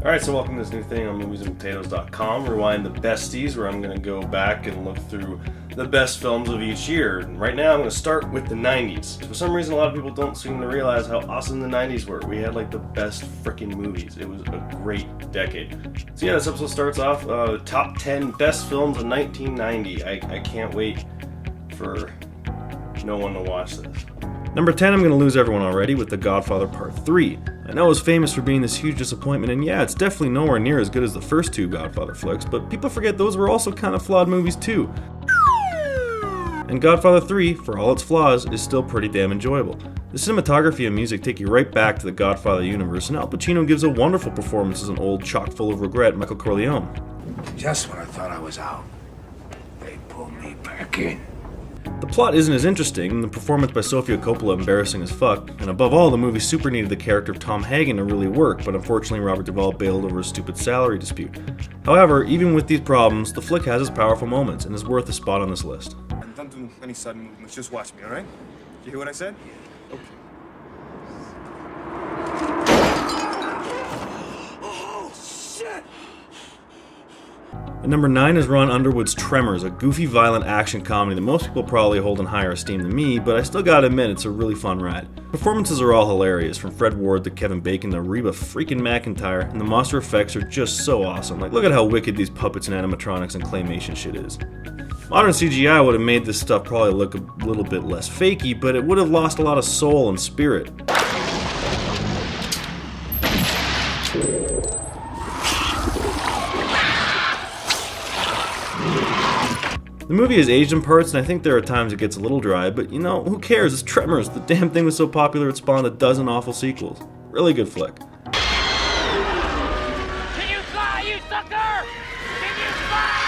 Alright, so welcome to this new thing on moviesandpotatoes.com, Rewind the Besties, where I'm going to go back and look through the best films of each year. And right now I'm going to start with the 90s. For some reason a lot of people don't seem to realize how awesome the 90s were. We had like the best freaking movies. It was a great decade. So yeah, this episode starts off top 10 best films of 1990. I can't wait for no one to watch this. Number 10, I'm going to lose everyone already with The Godfather Part 3. I know it was famous for being this huge disappointment, and yeah, it's definitely nowhere near as good as the first two Godfather flicks, but people forget those were also kind of flawed movies too. And Godfather 3, for all its flaws, is still pretty damn enjoyable. The cinematography and music take you right back to the Godfather universe, and Al Pacino gives a wonderful performance as an old, chock full of regret Michael Corleone. Just when I thought I was out, they pulled me back in. The plot isn't as interesting, and the performance by Sofia Coppola embarrassing as fuck, and above all, the movie super needed the character of Tom Hagen to really work, but unfortunately Robert Duvall bailed over a stupid salary dispute. However, even with these problems, the flick has its powerful moments, and is worth a spot on this list. Don't do any sudden movements, just watch me, alright? Did you hear what I said? Okay. Oh, shit! At number 9 is Ron Underwood's Tremors, a goofy, violent action comedy that most people probably hold in higher esteem than me, but I still gotta admit it's a really fun ride. Performances are all hilarious, from Fred Ward to Kevin Bacon to Reba freaking McEntire, and the monster effects are just so awesome. Like, look at how wicked these puppets and animatronics and claymation shit is. Modern CGI would have made this stuff probably look a little bit less fakey, but it would have lost a lot of soul and spirit. The movie is aged in parts, and I think there are times it gets a little dry, but you know, who cares? It's Tremors. The damn thing was so popular it spawned a dozen awful sequels. Really good flick. Can you fly, you sucker? Can you fly?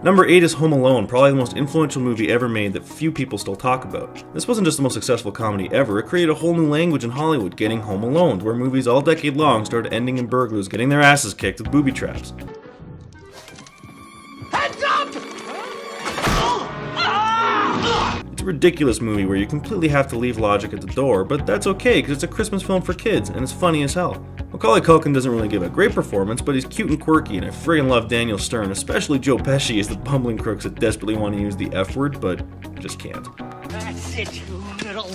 Number 8 is Home Alone, probably the most influential movie ever made that few people still talk about. This wasn't just the most successful comedy ever, it created a whole new language in Hollywood, getting Home Alone, where movies all decade long started ending in burglars getting their asses kicked with booby traps. Heads up! It's a ridiculous movie where you completely have to leave logic at the door, but that's okay because it's a Christmas film for kids, and it's funny as hell. Macaulay Culkin doesn't really give a great performance, but he's cute and quirky, and I friggin' love Daniel Stern, especially Joe Pesci as the bumbling crooks that desperately want to use the F word, but just can't. That's it, you little...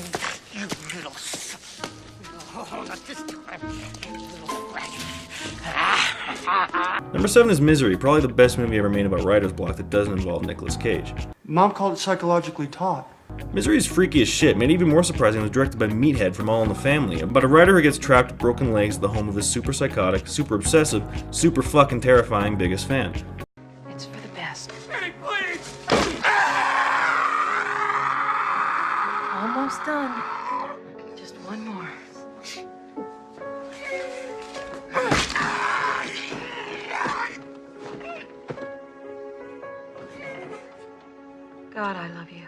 Oh, not this time, you little brat. Number 7 is Misery, probably the best movie ever made about writer's block that doesn't involve Nicolas Cage. Mom called it psychologically taut. Misery is freaky as shit, made even more surprising it was directed by Meathead from All in the Family, about a writer who gets trapped with broken legs at the home of his super psychotic, super obsessive, super fucking terrifying biggest fan. It's for the best. Eddie, please! Almost done. Just one more. God, I love you.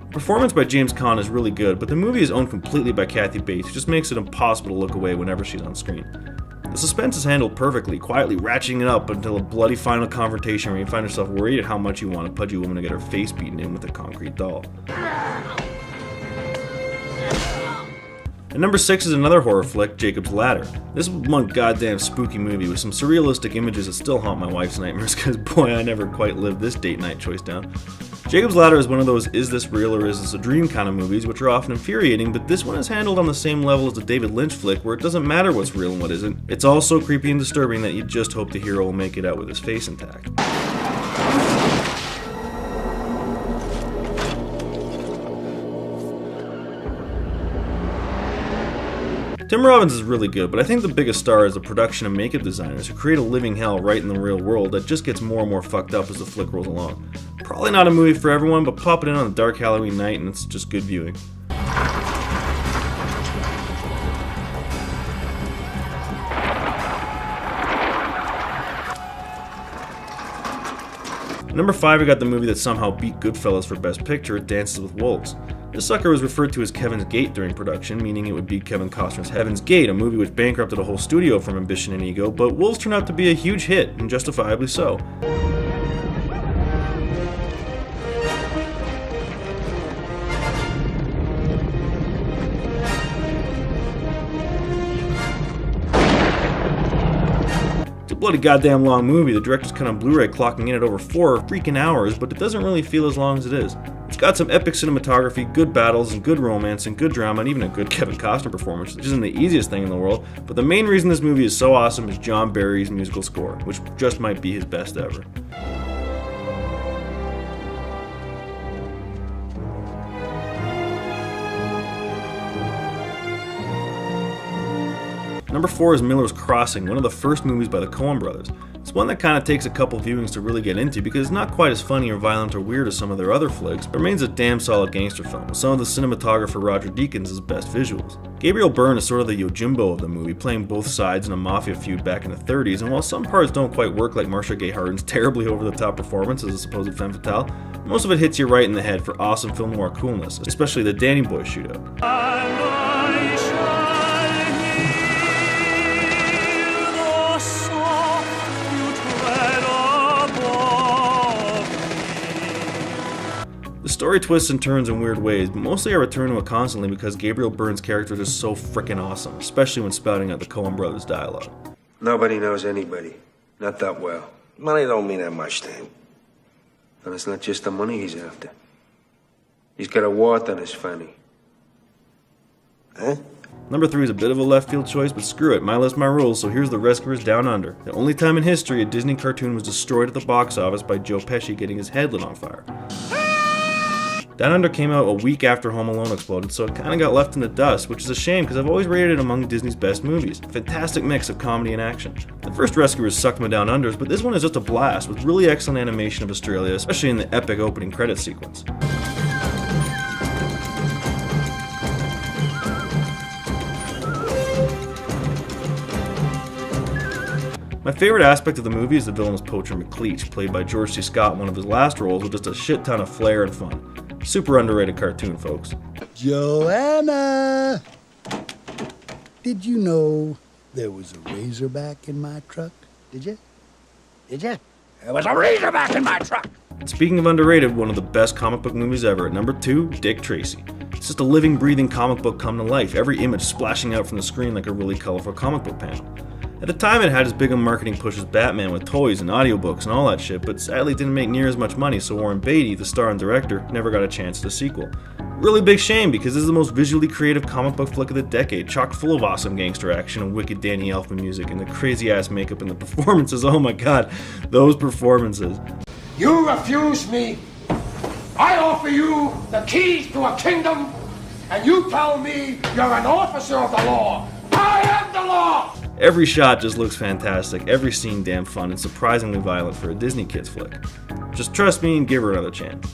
The performance by James Caan is really good, but the movie is owned completely by Kathy Bates, who just makes it impossible to look away whenever she's on screen. The suspense is handled perfectly, quietly ratcheting it up until a bloody final confrontation where you find yourself worried at how much you want a pudgy woman to get her face beaten in with a concrete doll. And number 6 is another horror flick, Jacob's Ladder. This is one goddamn spooky movie with some surrealistic images that still haunt my wife's nightmares, because boy, I never quite lived this date night choice down. Jacob's Ladder is one of those is this real or is this a dream kind of movies, which are often infuriating, but this one is handled on the same level as the David Lynch flick, where it doesn't matter what's real and what isn't. It's all so creepy and disturbing that you just hope the hero will make it out with his face intact. Tim Robbins is really good, but I think the biggest star is the production and makeup designers who create a living hell right in the real world that just gets more and more fucked up as the flick rolls along. Probably not a movie for everyone, but pop it in on a dark Halloween night and it's just good viewing. At number 5, we got the movie that somehow beat Goodfellas for Best Picture, Dances with Wolves. This sucker was referred to as Kevin's Gate during production, meaning it would be Kevin Costner's Heaven's Gate, a movie which bankrupted a whole studio from ambition and ego, but Wolves turned out to be a huge hit, and justifiably so. bloody goddamn long movie. The director's cut on Blu-ray clocking in at over 4 freaking hours, but it doesn't really feel as long as it is. It's got some epic cinematography, good battles, and good romance, and good drama, and even a good Kevin Costner performance, which isn't the easiest thing in the world, but the main reason this movie is so awesome is John Barry's musical score, which just might be his best ever. Number 4 is Miller's Crossing, one of the first movies by the Coen brothers. It's one that kind of takes a couple viewings to really get into because it's not quite as funny or violent or weird as some of their other flicks, but remains a damn solid gangster film, with some of the cinematographer Roger Deakins' best visuals. Gabriel Byrne is sort of the Yojimbo of the movie, playing both sides in a mafia feud back in the 30s, and while some parts don't quite work like Marcia Gay Harden's terribly over-the-top performance as a supposed femme fatale, most of it hits you right in the head for awesome film noir coolness, especially the Danny Boy shootout. The story twists and turns in weird ways, but mostly I return to it constantly because Gabriel Byrne's character is just so frickin' awesome, especially when spouting out the Coen brothers' dialogue. Nobody knows anybody. Not that well. Money don't mean that much to him. And it's not just the money he's after. He's got a wart on his fanny. Huh? Number 3 is a bit of a left field choice, but screw it, my list, my rules, so here's The Rescuers Down Under. The only time in history a Disney cartoon was destroyed at the box office by Joe Pesci getting his head lit on fire. Down Under came out a week after Home Alone exploded, so it kinda got left in the dust, which is a shame because I've always rated it among Disney's best movies. Fantastic mix of comedy and action. The first Rescuers sucked my Down Unders, but this one is just a blast, with really excellent animation of Australia, especially in the epic opening credit sequence. My favorite aspect of the movie is the villain's Poacher McLeach, played by George C. Scott in one of his last roles with just a shit ton of flair and fun. Super underrated cartoon, folks. Joanna! Did you know there was a Razorback in my truck? Did you? Did you? There was a Razorback in my truck! And speaking of underrated, one of the best comic book movies ever, at number 2, Dick Tracy. It's just a living, breathing comic book come to life, every image splashing out from the screen like a really colorful comic book panel. At the time, it had as big a marketing push as Batman with toys and audiobooks and all that shit, but sadly it didn't make near as much money, so Warren Beatty, the star and director, never got a chance at a sequel. Really big shame, because this is the most visually creative comic book flick of the decade, chock full of awesome gangster action and wicked Danny Elfman music, and the crazy-ass makeup and the performances. Oh my god, those performances. You refuse me. I offer you the keys to a kingdom, and you tell me you're an officer of the law. I am the law! Every shot just looks fantastic, every scene damn fun, and surprisingly violent for a Disney kids flick. Just trust me and give her another chance.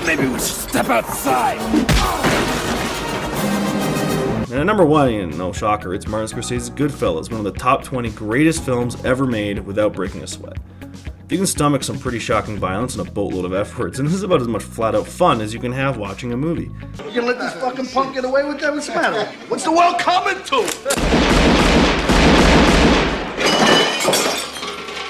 Maybe we should step outside. And at number 1, no shocker, it's Martin Scorsese's Goodfellas, one of the top 20 greatest films ever made without breaking a sweat. You can stomach some pretty shocking violence and a boatload of F-words, and this is about as much flat-out fun as you can have watching a movie. You gonna let this fucking punk get away with that? What's the matter? What's the world coming to?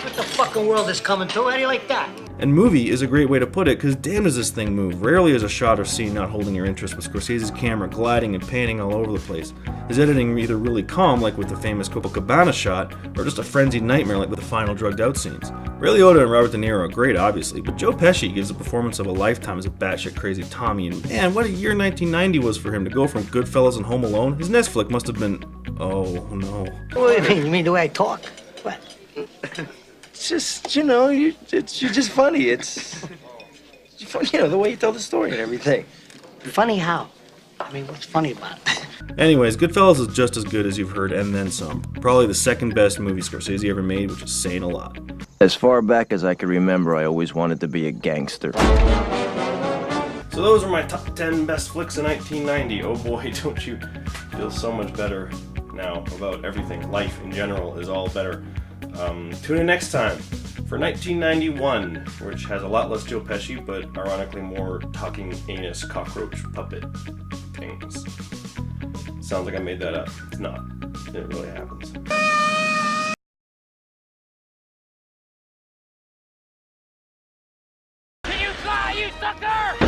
What the fucking world is coming to? How do you like that? And movie is a great way to put it, because damn does this thing move. Rarely is a shot or scene not holding your interest, with Scorsese's camera gliding and panning all over the place. His editing either really calm, like with the famous Copacabana shot, or just a frenzied nightmare like with the final drugged out scenes. Ray Liotta and Robert De Niro are great, obviously, but Joe Pesci gives a performance of a lifetime as a batshit crazy Tommy, and man, what a year 1990 was for him to go from Goodfellas and Home Alone. His next flick must have been... oh no. What do you mean? You mean the way I talk? What? It's just, you know, you're just funny. It's funny, you know, the way you tell the story and everything. Funny how? I mean, what's funny about it? Anyways, Goodfellas is just as good as you've heard, and then some. Probably the second best movie Scorsese ever made, which is saying a lot. As far back as I can remember, I always wanted to be a gangster. So those are my top 10 best flicks of 1990. Oh boy, don't you feel so much better now about everything. Life in general is all better. Tune in next time for 1991, which has a lot less Joe Pesci, but ironically more talking anus cockroach puppet things. Sounds like I made that up. It's not. It really happens. Can you fly, you sucker?